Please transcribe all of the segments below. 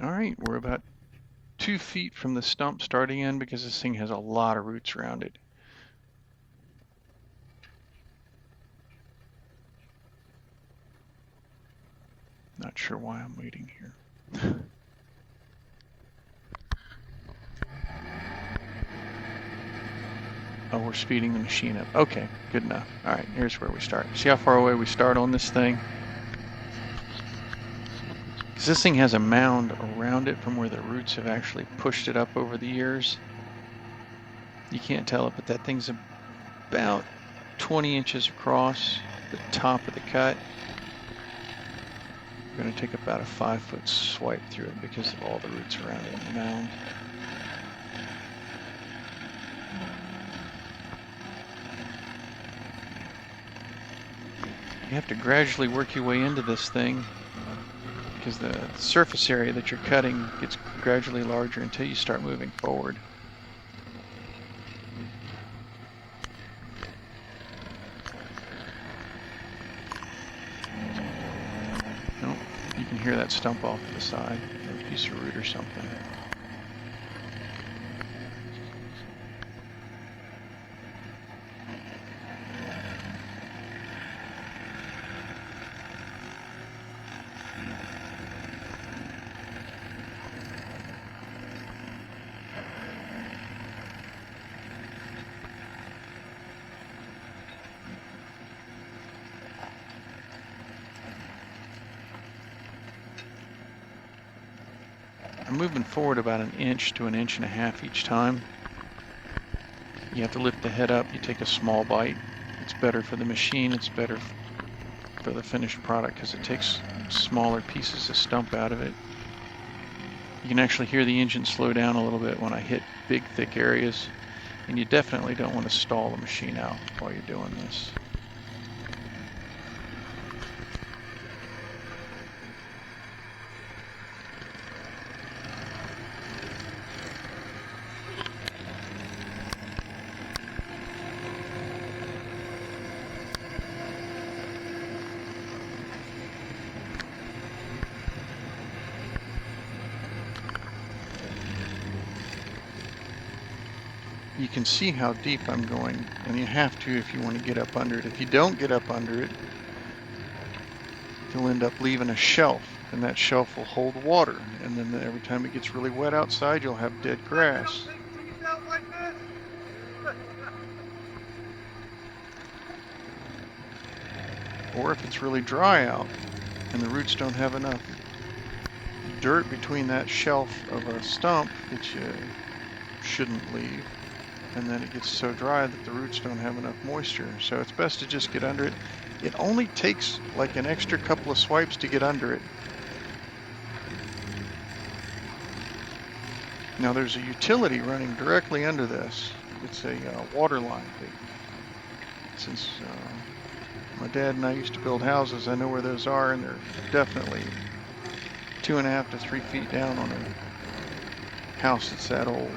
All right, we're about 2 feet from the stump starting in because this thing has a lot of roots around it. Not sure why I'm waiting here. Oh, we're speeding the machine up. Okay, good enough. All right, here's where we start. See how far away we start on this thing? Because this thing has a mound around it from where the roots have actually pushed it up over the years. You can't tell it, but that thing's about 20 inches across the top of the cut. We're going to take about a 5-foot swipe through it because of all the roots around it in the mound. You have to gradually work your way into this thing because the surface area that you're cutting gets gradually larger until you start moving forward. Nope, you can hear that stump off to the side, or a piece of root or something. I'm moving forward about 1 inch to 1.5 inches each time. You have to lift the head up, you take a small bite. It's better for the machine, it's better for the finished product because it takes smaller pieces of stump out of it. You can actually hear the engine slow down a little bit when I hit big thick areas, and you definitely don't want to stall the machine out while you're doing this. You can see how deep I'm going, and you have to if you want to get up under it. If you don't get up under it, you'll end up leaving a shelf, and that shelf will hold water, and then every time it gets really wet outside, you'll have dead grass. Or if it's really dry out and the roots don't have enough dirt between that shelf of a stump that you shouldn't leave, and then it gets so dry that the roots don't have enough moisture. So it's best to just get under it. It only takes like an extra couple of swipes to get under it. Now there's a utility running directly under this. It's a water line. Since my dad and I used to build houses, I know where those are, and they're definitely 2.5 to 3 feet down on a house that's that old.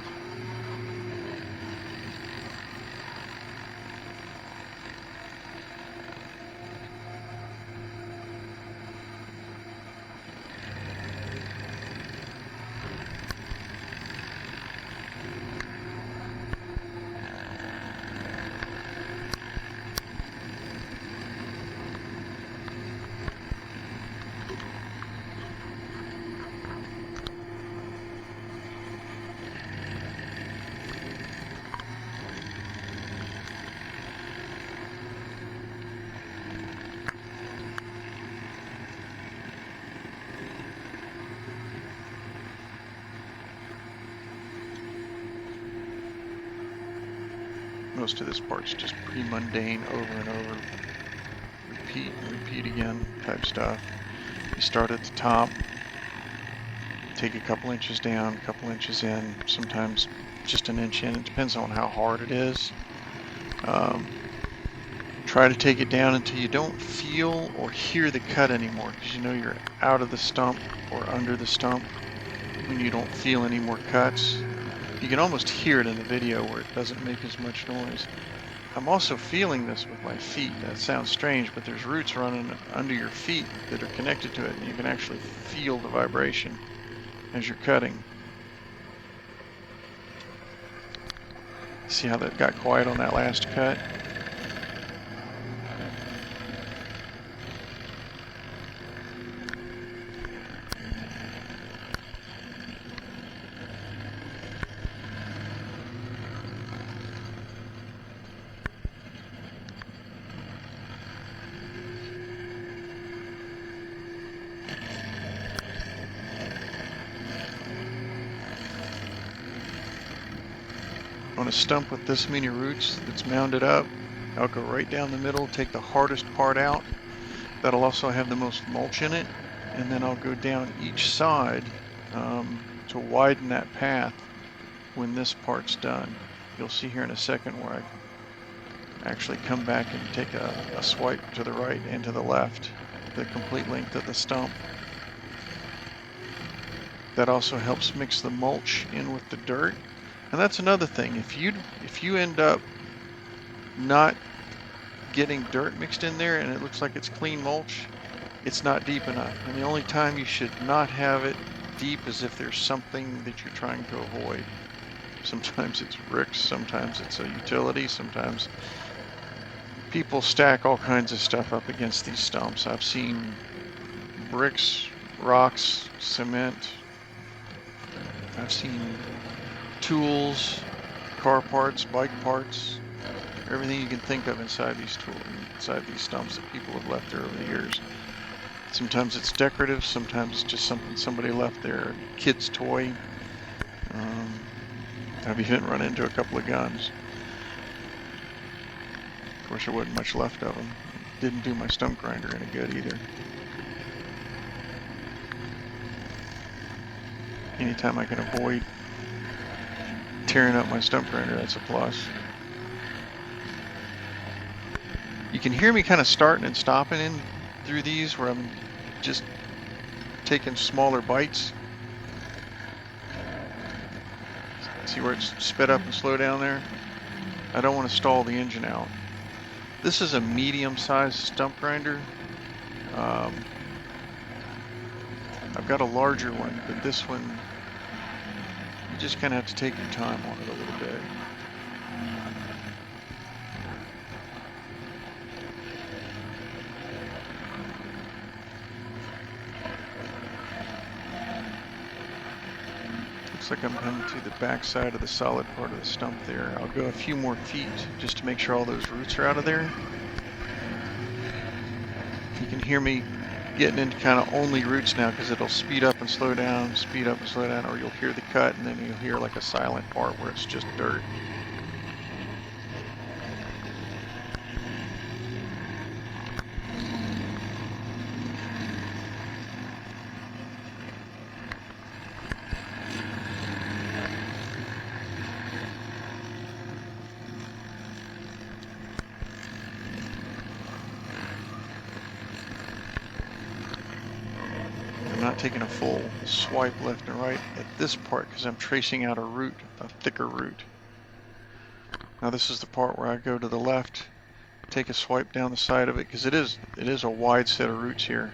Most of this part's just pretty mundane, over and over, repeat and repeat again type stuff. You start at the top, take a couple inches down, a couple inches in, sometimes just 1 inch in. It depends on how hard it is. Try to take it down until you don't feel or hear the cut anymore, because you know you're out of the stump or under the stump when you don't feel any more cuts. You can almost hear it in the video where it doesn't make as much noise. I'm also feeling this with my feet. That sounds strange, but there's roots running under your feet that are connected to it, and you can actually feel the vibration. as you're cutting. See how that got quiet on that last cut? On a stump with this many roots that's mounded up, I'll go right down the middle, take the hardest part out. That'll also have the most mulch in it, and then I'll go down each side to widen that path when this part's done. You'll see here in a second where I actually come back and take a swipe to the right and to the left, the complete length of the stump. That also helps mix the mulch in with the dirt. And that's another thing. If you end up not getting dirt mixed in there and it looks like it's clean mulch, it's not deep enough. And the only time you should not have it deep is if there's something that you're trying to avoid. Sometimes it's bricks, sometimes it's a utility, sometimes people stack all kinds of stuff up against these stumps. I've seen bricks, rocks, cement. I've seen tools, car parts, bike parts, everything you can think of inside these tools, inside these stumps that people have left there over the years. Sometimes it's decorative, sometimes it's just something somebody left there, a kid's toy. I've even run into a couple of guns. Of course, there wasn't much left of them. Didn't do my stump grinder any good either. Anytime I can avoid tearing up my stump grinder, that's a plus. You can hear me kind of starting and stopping in through these where I'm just taking smaller bites. See where it's sped up and slowed down there? I don't want to stall the engine out. This is a medium-sized stump grinder. I've got a larger one, but this one, you just kind of have to take your time on it a little bit. Looks like I'm coming to the back side of the solid part of the stump there. I'll go a few more feet just to make sure all those roots are out of there. You can hear me getting into kind of only roots now because it'll speed up and slow down, speed up and slow down, or you'll hear the cut and then you'll hear like a silent part where it's just dirt. Not taking a full swipe left and right at this part because I'm tracing out a root, a thicker root. Now this is the part where I go to the left, take a swipe down the side of it because it is a wide set of roots here.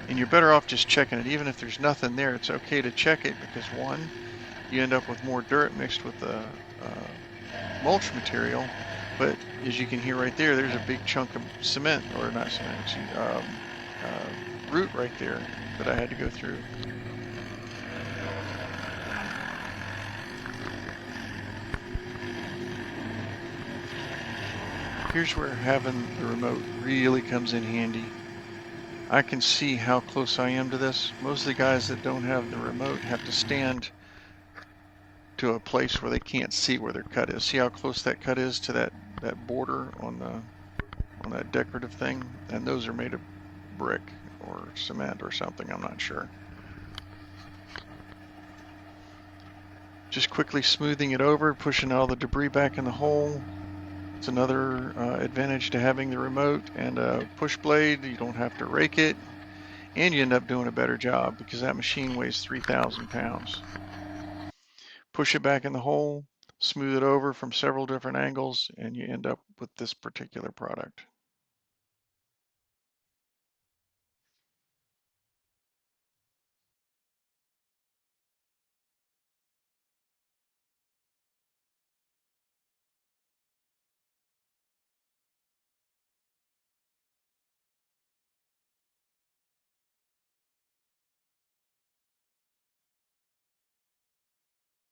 And you're better off just checking it. Even if there's nothing there, it's okay to check it because one, you end up with more dirt mixed with the mulch material. But as you can hear right there, there's a big chunk of cement, or not cement, root right there that I had to go through. Here's where having the remote really comes in handy. I can see how close I am to this. Most of the guys that don't have the remote have to stand to a place where they can't see where their cut is. See how close that cut is to that border on that decorative thing? And those are made of brick or cement or something, I'm not sure. Just quickly smoothing it over, pushing all the debris back in the hole. It's another advantage to having the remote and a push blade. You don't have to rake it, and you end up doing a better job because that machine weighs 3,000 pounds. Push it back in the hole, smooth it over from several different angles, and you end up with this particular product.